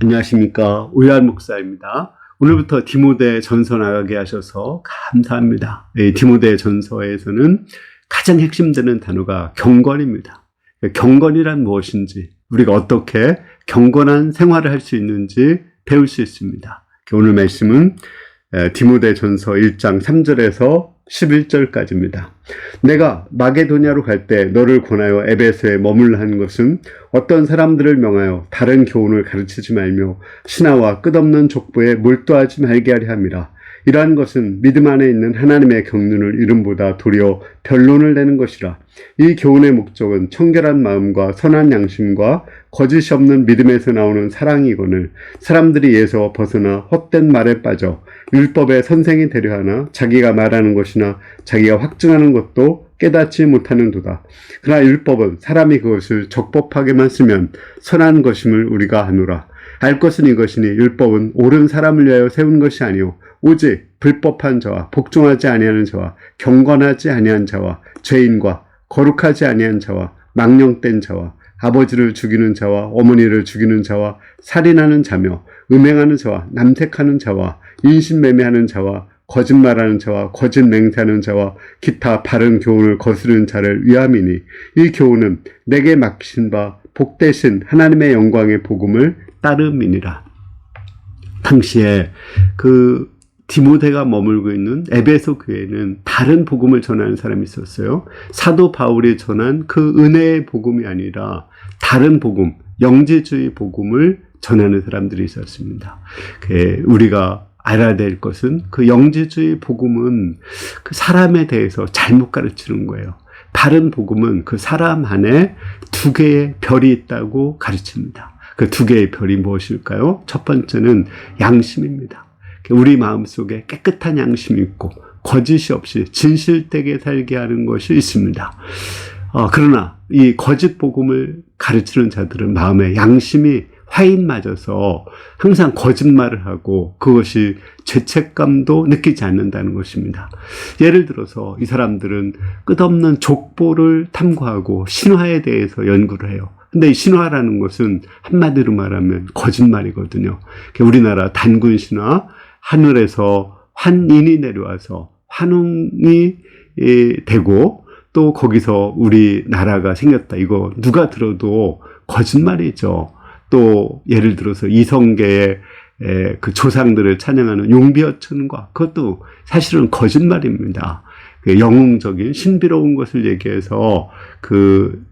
안녕하십니까. 오유한 목사입니다. 오늘부터 디모데 전서 나가게 하셔서 감사합니다. 디모데 전서에서는 가장 핵심되는 단어가 경건입니다. 경건이란 무엇인지, 우리가 어떻게 경건한 생활을 할 수 있는지 배울 수 있습니다. 오늘 말씀은 디모데 전서 1장 3절에서 11절까지입니다. 내가 마게도냐로 갈 때 너를 권하여 에베소에 머물라 하는 것은 어떤 사람들을 명하여 다른 교훈을 가르치지 말며 신하와 끝없는 족보에 몰두하지 말게 하려 함이라. 이러한 것은 믿음 안에 있는 하나님의 경륜을 이름보다 도리어 변론을 내는 것이라. 이 교훈의 목적은 청결한 마음과 선한 양심과 거짓이 없는 믿음에서 나오는 사랑이거늘 사람들이 예에서 벗어나 헛된 말에 빠져 율법의 선생이 되려 하나 자기가 말하는 것이나 자기가 확증하는 것도 깨닫지 못하는도다. 그러나 율법은 사람이 그것을 적법하게만 쓰면 선한 것임을 우리가 아노라. 알 것은 이것이니 율법은 옳은 사람을 위하여 세운 것이 아니오 오직 불법한 자와 복종하지 아니하는 자와 경건하지 아니한 자와 죄인과 거룩하지 아니한 자와 망령된 자와 아버지를 죽이는 자와 어머니를 죽이는 자와 살인하는 자며 음행하는 자와 남색하는 자와 인신매매하는 자와 거짓말하는 자와 거짓 맹세하는 자와 기타 바른 교훈을 거스르는 자를 위함이니 이 교훈은 내게 맡기신 바 복되신 하나님의 영광의 복음을 따름이니라. 당시에 디모데가 머물고 있는 에베소 교회는 다른 복음을 전하는 사람이 있었어요. 사도 바울이 전한 그 은혜의 복음이 아니라 다른 복음, 영지주의 복음을 전하는 사람들이 있었습니다. 우리가 알아야 될 것은 그 영지주의 복음은 그 사람에 대해서 잘못 가르치는 거예요. 바른 복음은 그 사람 안에 두 개의 별이 있다고 가르칩니다. 그 두 개의 별이 무엇일까요? 첫 번째는 양심입니다. 우리 마음속에 깨끗한 양심이 있고 거짓이 없이 진실되게 살게 하는 것이 있습니다. 그러나 이 거짓 복음을 가르치는 자들은 마음에 양심이 화인 맞아서 항상 거짓말을 하고 그것이 죄책감도 느끼지 않는다는 것입니다. 예를 들어서 이 사람들은 끝없는 족보를 탐구하고 신화에 대해서 연구를 해요. 근데 이 신화라는 것은 한마디로 말하면 거짓말이거든요. 우리나라 단군 신화, 하늘에서 환인이 내려와서 환웅이 되고 또 거기서 우리나라가 생겼다. 이거 누가 들어도 거짓말이죠. 또 예를 들어서 이성계의 그 조상들을 찬양하는 용비어천과 그것도 사실은 거짓말입니다. 영웅적인 신비로운 것을 얘기해서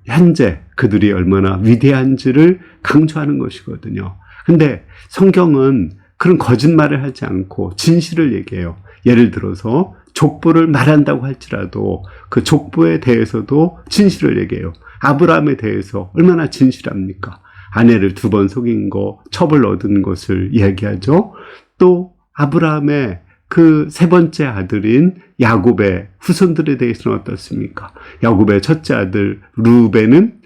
현재 그들이 얼마나 위대한지를 강조하는 것이거든요. 근데 성경은 그런 거짓말을 하지 않고 진실을 얘기해요. 예를 들어서 족보를 말한다고 할지라도 그 족보에 대해서도 진실을 얘기해요. 아브라함에 대해서 얼마나 진실합니까? 아내를 2번 속인 거, 첩을 얻은 것을 이야기하죠. 또 아브라함의 그 3번째 아들인 야곱의 후손들에 대해서는 어떻습니까? 야곱의 첫째 아들 루벤은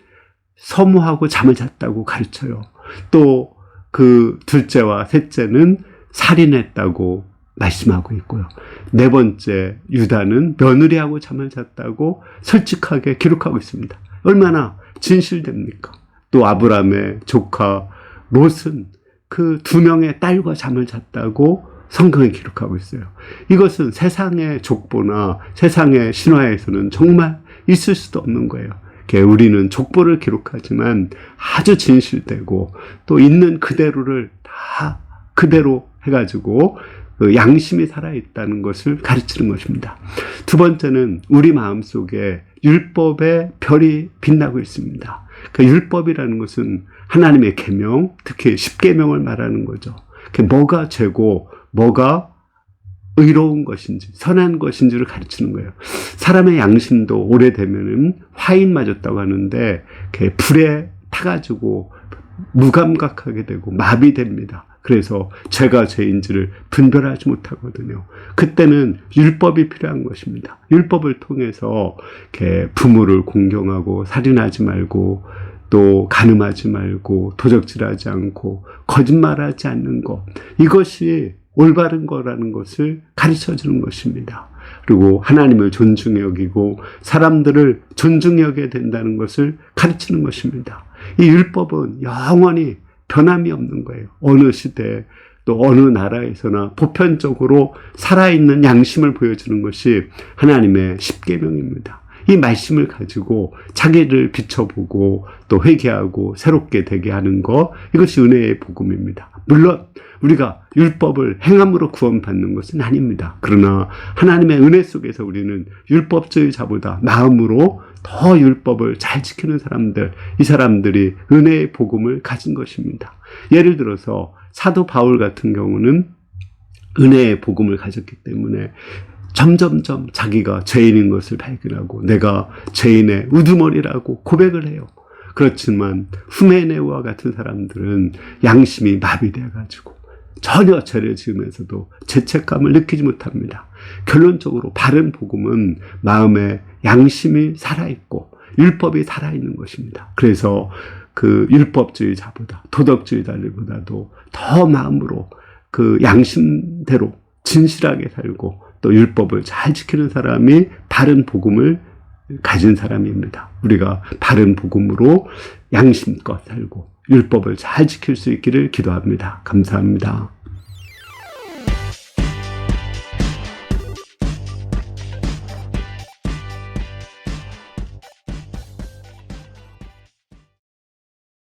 서무하고 잠을 잤다고 가르쳐요. 또 그 둘째와 셋째는 살인했다고 말씀하고 있고요. 4번째 유다는 며느리하고 잠을 잤다고 솔직하게 기록하고 있습니다. 얼마나 진실됩니까? 또 아브라함의 조카 롯은 그 2명의 딸과 잠을 잤다고 성경에 기록하고 있어요. 이것은 세상의 족보나 세상의 신화에서는 정말 있을 수도 없는 거예요. 우리는 족보를 기록하지만 아주 진실되고 또 있는 그대로를 다 그대로 해가지고 양심이 살아있다는 것을 가르치는 것입니다. 2번째는 우리 마음속에 율법의 별이 빛나고 있습니다. 그 율법이라는 것은 하나님의 계명, 특히 10계명을 말하는 거죠. 뭐가 죄고 뭐가 의로운 것인지 선한 것인지를 가르치는 거예요. 사람의 양심도 오래되면은 화인 맞았다고 하는데 불에 타가지고 무감각하게 되고 마비됩니다. 그래서 죄가 죄인지를 분별하지 못하거든요. 그때는 율법이 필요한 것입니다. 율법을 통해서 부모를 공경하고 살인하지 말고 또 간음하지 말고 도적질하지 않고 거짓말하지 않는 것, 이것이 올바른 거라는 것을 가르쳐주는 것입니다. 그리고 하나님을 존중히 여기고 사람들을 존중히 여겨야 된다는 것을 가르치는 것입니다. 이 율법은 영원히 변함이 없는 거예요. 어느 시대 또 어느 나라에서나 보편적으로 살아있는 양심을 보여주는 것이 하나님의 십계명입니다. 이 말씀을 가지고 자기를 비춰보고 또 회개하고 새롭게 되게 하는 것, 이것이 은혜의 복음입니다. 물론 우리가 율법을 행함으로 구원받는 것은 아닙니다. 그러나 하나님의 은혜 속에서 우리는 율법주의자보다 마음으로 더 율법을 잘 지키는 사람들, 이 사람들이 은혜의 복음을 가진 것입니다. 예를 들어서 사도 바울 같은 경우는 은혜의 복음을 가졌기 때문에 점점점 자기가 죄인인 것을 발견하고 내가 죄인의 우두머리라고 고백을 해요. 그렇지만 후메네와 같은 사람들은 양심이 마비되어가지고 전혀 죄를 지으면서도 죄책감을 느끼지 못합니다. 결론적으로 바른 복음은 마음에 양심이 살아있고 율법이 살아있는 것입니다. 그래서 그 율법주의자보다 도덕주의자들보다도 더 마음으로 그 양심대로 진실하게 살고 또 율법을 잘 지키는 사람이 바른 복음을 가진 사람입니다. 우리가 바른 복음으로 양심껏 살고 율법을 잘 지킬 수 있기를 기도합니다. 감사합니다.